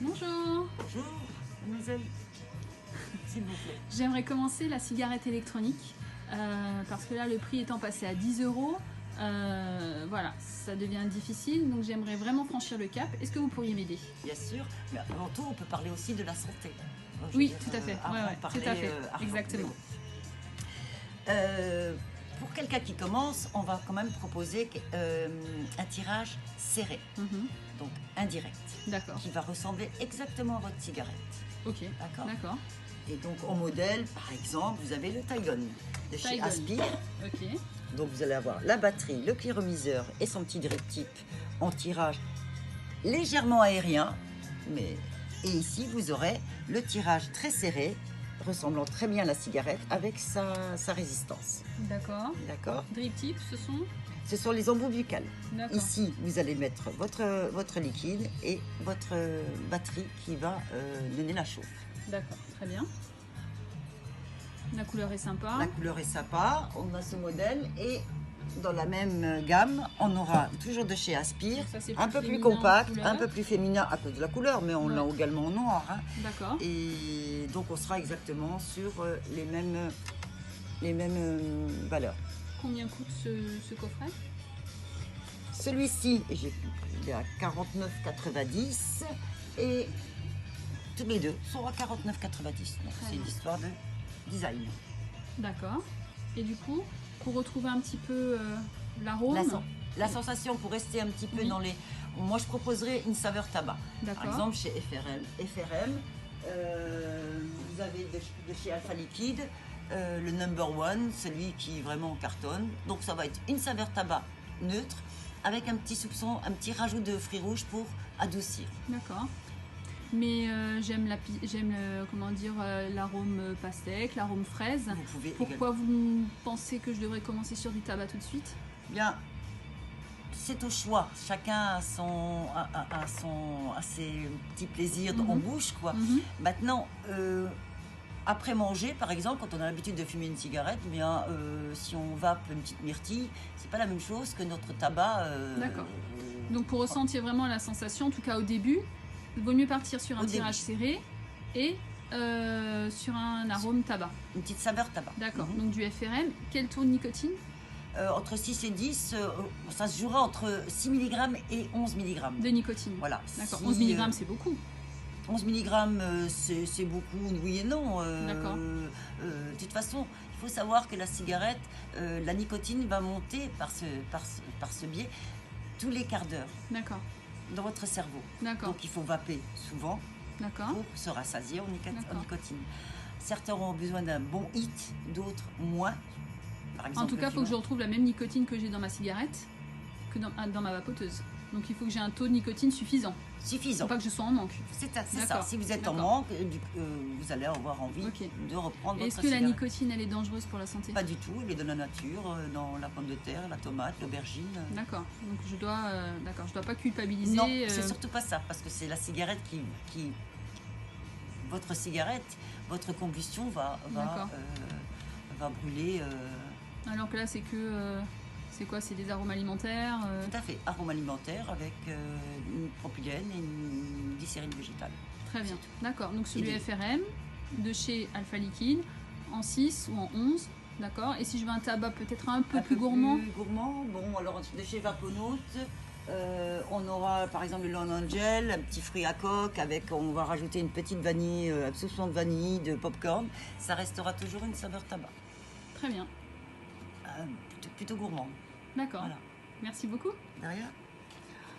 Bonjour. Bonjour, mademoiselle. S'il vous plaît. J'aimerais commencer la cigarette électronique parce que là, le prix étant passé à 10 euros, voilà, ça devient difficile. Donc, j'aimerais vraiment franchir le cap. Est-ce que vous pourriez m'aider? Bien sûr, mais avant tout, on peut parler aussi de la santé. Je veux Oui, dire, tout à fait. avant Ouais, de ouais, parler, tout à fait. argent. Exactement. Pour quelqu'un qui commence, on va quand même proposer un tirage serré, donc indirect, D'accord. qui va ressembler exactement à votre cigarette. Ok. D'accord. D'accord. Et donc en modèle, par exemple, vous avez le Tygon de chez Tygon. Aspire. Ok. Donc vous allez avoir la batterie, le cléromiseur et son petit direct-type en tirage légèrement aérien. Et ici, vous aurez le tirage très serré, ressemblant très bien à la cigarette, avec sa résistance. D'accord. D'accord. Drip tip, Ce sont les embouts buccales. D'accord. Ici, vous allez mettre votre liquide et votre batterie qui va donner la chauffe. D'accord, très bien. La couleur est sympa. La couleur est sympa. On a ce modèle et dans la même gamme, on aura toujours de chez Aspire, Ça, c'est un peu plus féminin compact, en couleur. un peu plus féminin à cause de la couleur, mais on l'a également en noir. Hein. D'accord. Et donc on sera exactement sur les mêmes valeurs. Combien coûte ce coffret? Celui-ci, il est à 49,90 et tous les deux sont à 49,90. Donc c'est une histoire de design. D'accord. Et du coup, pour retrouver un petit peu l'arôme, la sensation, pour rester un petit peu dans les... Moi, je proposerais une saveur tabac. Par exemple, chez FRM, vous avez de chez Alpha Liquide le number one, celui qui vraiment cartonne. Donc, ça va être une saveur tabac neutre avec un petit soupçon, un petit rajout de fruits rouges pour adoucir. D'accord. Mais j'aime comment dire, l'arôme pastèque, l'arôme fraise. Pourquoi vous pensez que je devrais commencer sur du tabac tout de suite? Bien, c'est au choix. Chacun a ses petits plaisirs en bouche, quoi. Maintenant, après manger, par exemple, quand on a l'habitude de fumer une cigarette, bien, si on vape une petite myrtille, c'est pas la même chose que notre tabac. D'accord. Donc pour ressentir vraiment la sensation, en tout cas au début, il vaut mieux partir sur un tirage serré et sur un arôme tabac. Une petite saveur tabac. D'accord. Donc du FRM. Quel taux de nicotine? Entre 6 et 10, ça se jouera entre 6 mg et 11 mg. De nicotine. Voilà. D'accord. 11 mg, c'est beaucoup. 11 mg, c'est beaucoup, oui et non. D'accord. De toute façon, il faut savoir que la cigarette, la nicotine va monter par ce biais tous les quarts d'heure. D'accord. Dans votre cerveau. D'accord. Donc il faut vaper souvent pour se rassasier en nicotine. Certains auront besoin d'un bon hit, d'autres moins. Par exemple, en tout cas, il faut que je retrouve la même nicotine que j'ai dans ma cigarette que dans ma vapoteuse. Donc il faut que j'ai un taux de nicotine suffisant. Suffisant. Faut pas que je sois en manque. C'est ça. Si vous êtes en manque, vous allez avoir envie de reprendre votre cigarette. Est-ce que la nicotine, elle est dangereuse pour la santé? Pas du tout. Elle est dans la nature, dans la pomme de terre, la tomate, l'aubergine. D'accord. Donc je dois pas culpabiliser. Non, c'est surtout pas ça, parce que c'est la cigarette qui votre cigarette, votre combustion va brûler. Alors que là, c'est que c'est quoi? C'est des arômes alimentaires Tout à fait, arômes alimentaires avec une propylène et une glycérine végétale. Très bien, d'accord. Donc celui FRM de chez Alpha Liquide en 6 ou en 11, d'accord. Et si je veux un tabac peut-être un peu plus gourmand? Bon, alors de chez Vaponaut, on aura par exemple le Lone Angel, un petit fruit à coque, on va rajouter une petite vanille, absorption de vanille, de popcorn. Ça restera toujours une saveur tabac. Très bien. Plutôt gourmand. D'accord. Voilà. Merci beaucoup. De rien.